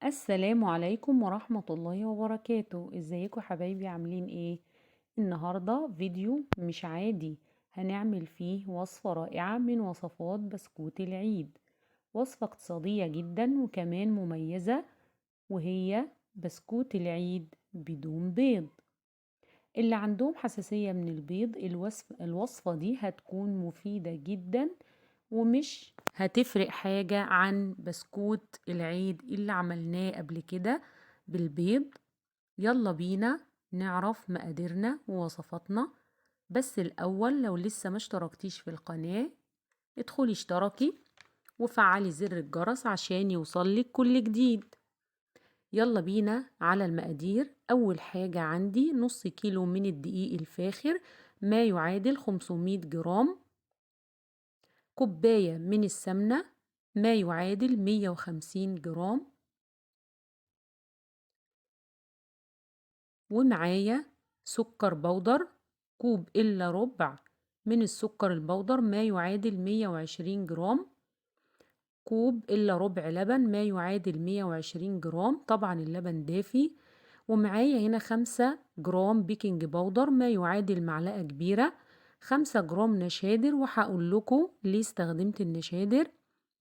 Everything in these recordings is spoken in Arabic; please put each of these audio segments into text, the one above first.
السلام عليكم ورحمة الله وبركاته. ازيكم حبايبي، عاملين ايه؟ النهاردة فيديو مش عادي، هنعمل فيه وصفة رائعة من وصفات بسكوت العيد. وصفة اقتصادية جدا وكمان مميزة، وهي بسكوت العيد بدون بيض. اللي عندهم حساسية من البيض الوصفة دي هتكون مفيدة جدا، ومش هتفرق حاجة عن بسكوت العيد اللي عملناه قبل كده بالبيض. يلا بينا نعرف مقاديرنا ووصفاتنا. بس الأول لو لسه ما اشتركتيش في القناة، ادخلي اشتركي وفعلي زر الجرس عشان يوصلك كل جديد. يلا بينا على المقادير. أول حاجة عندي نص كيلو من الدقيق الفاخر، ما يعادل 500 جرام. كوباية من السمنة، ما يعادل 150 جرام. ومعايا سكر بودر، كوب إلا ربع من السكر البودر، ما يعادل 120 جرام. كوب إلا ربع لبن، ما يعادل 120 جرام، طبعا اللبن دافي. ومعايا هنا 5 جرام بيكنج باودر، ما يعادل معلقة كبيرة. 5 جرام نشادر، وهقول لكم ليه استخدمت النشادر،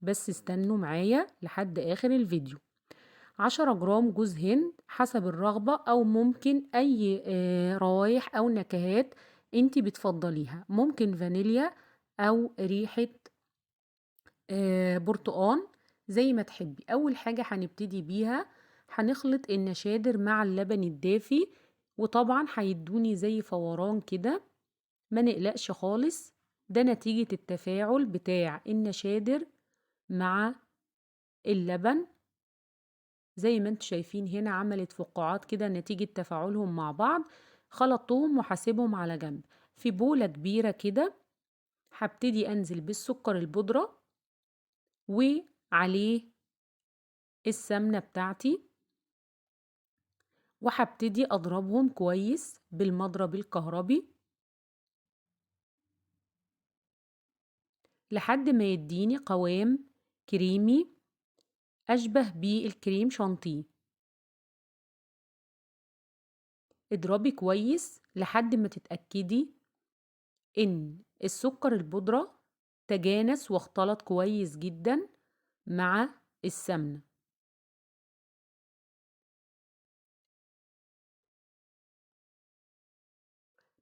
بس استنوا معايا لحد آخر الفيديو. 10 جرام جوز هند حسب الرغبة، أو ممكن أي روايح أو نكهات انتي بتفضليها، ممكن فانيليا أو ريحة برتقان زي ما تحبي. أول حاجة هنبتدي بيها، هنخلط النشادر مع اللبن الدافي، وطبعا هيدوني زي فوران كده. ما نقلقش خالص، ده نتيجة التفاعل بتاع النشادر مع اللبن. زي ما انتوا شايفين هنا عملت فقاعات كده نتيجة تفاعلهم مع بعض. خلطتهم وحاسبهم على جنب. في بولة كبيرة كده هبتدي انزل بالسكر البودرة وعليه السمنة بتاعتي، وهبتدي اضربهم كويس بالمضرب الكهربي لحد ما يديني قوام كريمي اشبه بالكريم شانتيه. اضربي كويس لحد ما تتأكدي ان السكر البودرة تجانس واختلط كويس جدا مع السمنة.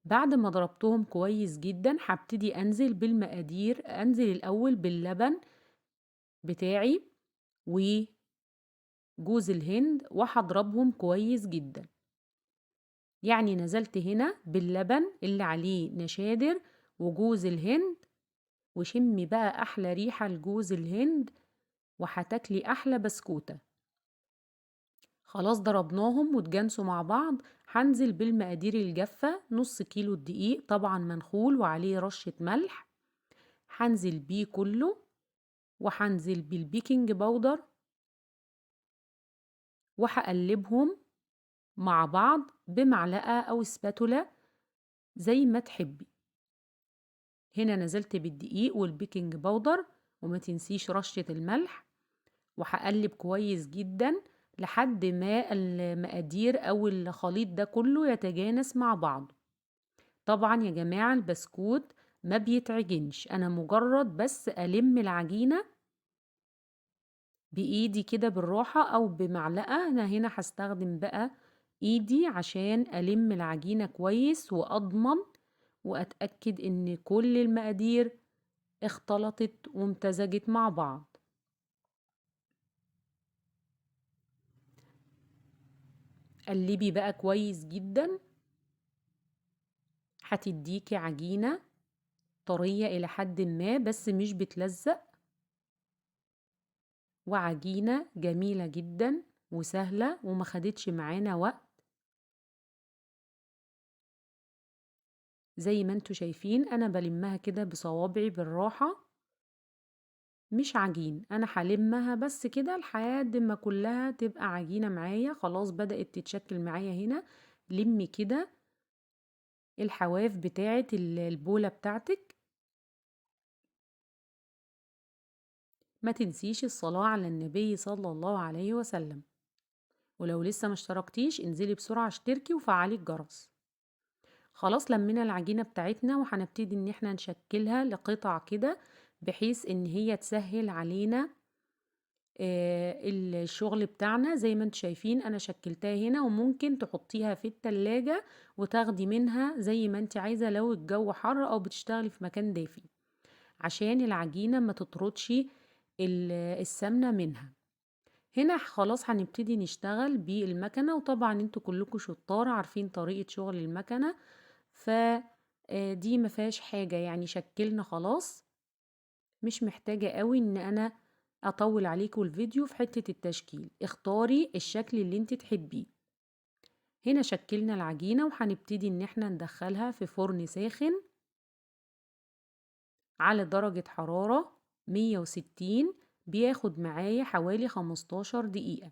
بعد ما ضربتهم كويس جدا هبتدي انزل بالمقادير. انزل الاول باللبن بتاعي وجوز الهند، وهضربهم كويس جدا. يعني نزلت هنا باللبن اللي عليه نشادر وجوز الهند، وشمي بقى احلى ريحة لجوز الهند وهتاكلي احلى بسكوتة. خلاص ضربناهم واتجانسوا مع بعض. هنزل بالمقادير الجافة، نص كيلو الدقيق طبعا منخول وعليه رشة ملح، هنزل بيه كله. وهنزل بالبيكنج باودر، وهقلبهم مع بعض بمعلقة او سباتولا زي ما تحبي. هنا نزلت بالدقيق والبيكنج باودر، وما تنسيش رشة الملح، وهقلب كويس جدا لحد ما المقادير او الخليط ده كله يتجانس مع بعض. طبعا يا جماعة البسكوت ما بيتعجنش، انا مجرد بس الم العجينة بايدي كده بالراحة او بمعلقة. انا هنا هستخدم بقى ايدي عشان الم العجينة كويس واضمن واتأكد ان كل المقادير اختلطت وامتزجت مع بعض. قلبي بقى كويس جدا، هتديكي عجينة طرية إلى حد ما بس مش بتلزق، وعجينة جميلة جدا وسهلة وما خدتش معانا وقت. زي ما انتوا شايفين أنا بلمها كده بصوابعي بالراحة، مش عجين. أنا هلمها بس كده لحد ما كلها تبقى عجينة معايا. خلاص بدأت تتشكل معايا هنا. لمي كده الحواف بتاعت البولة بتاعتك. ما تنسيش الصلاة على النبي صلى الله عليه وسلم. ولو لسه ما اشتركتيش انزلي بسرعة اشتركي وفعلي الجرس. خلاص لمينا العجينة بتاعتنا وهنبتدي ان احنا نشكلها لقطع كده، بحيث ان هي تسهل علينا الشغل بتاعنا. زي ما انتوا شايفين انا شكلتها هنا، وممكن تحطيها في التلاجة وتاخدي منها زي ما انت عايزة لو الجو حر او بتشتغلي في مكان دافي، عشان العجينة ما تطردش السمنة منها. هنا خلاص هنبتدي نشتغل بالمكنة، وطبعا انتوا كلكم شطار عارفين طريقة شغل المكنة، ف دي ما فيهاش حاجة يعني. شكلنا خلاص، مش محتاجة قوي ان انا اطول عليكم الفيديو في حتة التشكيل. اختاري الشكل اللي انت تحبيه. هنا شكلنا العجينة وهنبتدي ان احنا ندخلها في فرن ساخن على درجة حرارة 160، بياخد معايا حوالي 15 دقيقة.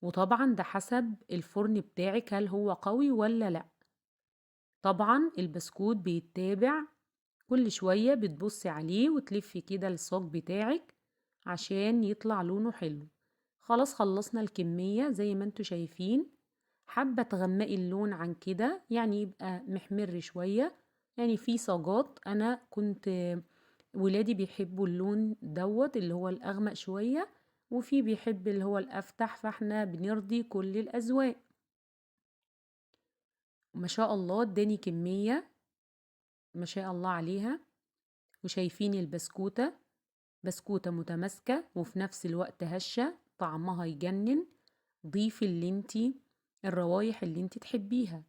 وطبعا ده حسب الفرن بتاعك هل هو قوي ولا لا. طبعا البسكوت بيتابع، كل شوية بتبصي عليه وتلفي كده الصاج بتاعك عشان يطلع لونه حلو. خلاص خلصنا الكمية زي ما انتوا شايفين. حابة تغمقي اللون عن كده يعني يبقى محمر شوية. يعني في صاجات انا كنت ولادي بيحبوا اللون دوت اللي هو الاغمق شوية، وفي بيحب اللي هو الافتح، فاحنا بنرضي كل الاذواق. ما شاء الله اداني كمية ما شاء الله عليها. وشايفين البسكوتة، بسكوتة متماسكة وفي نفس الوقت هشة، طعمها يجنن. ضيفي اللي انتي الروايح اللي انتي تحبيها.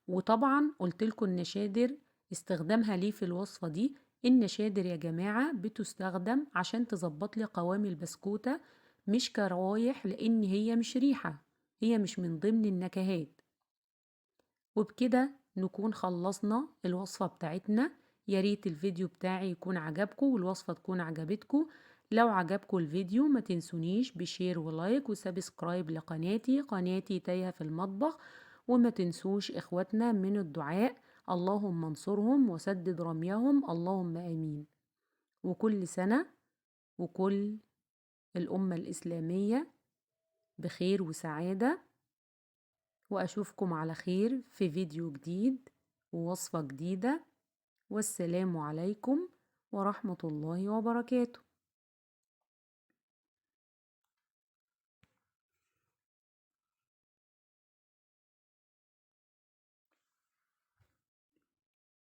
وطبعا قلتلكوا النشادر استخدامها ليه في الوصفة دي. النشادر يا جماعة بتستخدم عشان تظبط لي قوام البسكوتة، مش كروايح، لان هي مش ريحة، هي مش من ضمن النكهات. وبكده نكون خلصنا الوصفة بتاعتنا. يا ريت الفيديو بتاعي يكون عجبكم والوصفة تكون عجبتكم. لو عجبكم الفيديو ما تنسونيش بشير ولايك وسبسكرايب لقناتي، قناتي تايهة في المطبخ. وما تنسوش اخواتنا من الدعاء، اللهم انصرهم وسدد رميهم، اللهم امين. وكل سنة وكل الأمة الإسلامية بخير وسعادة، وأشوفكم على خير في فيديو جديد ووصفة جديدة. والسلام عليكم ورحمة الله وبركاته.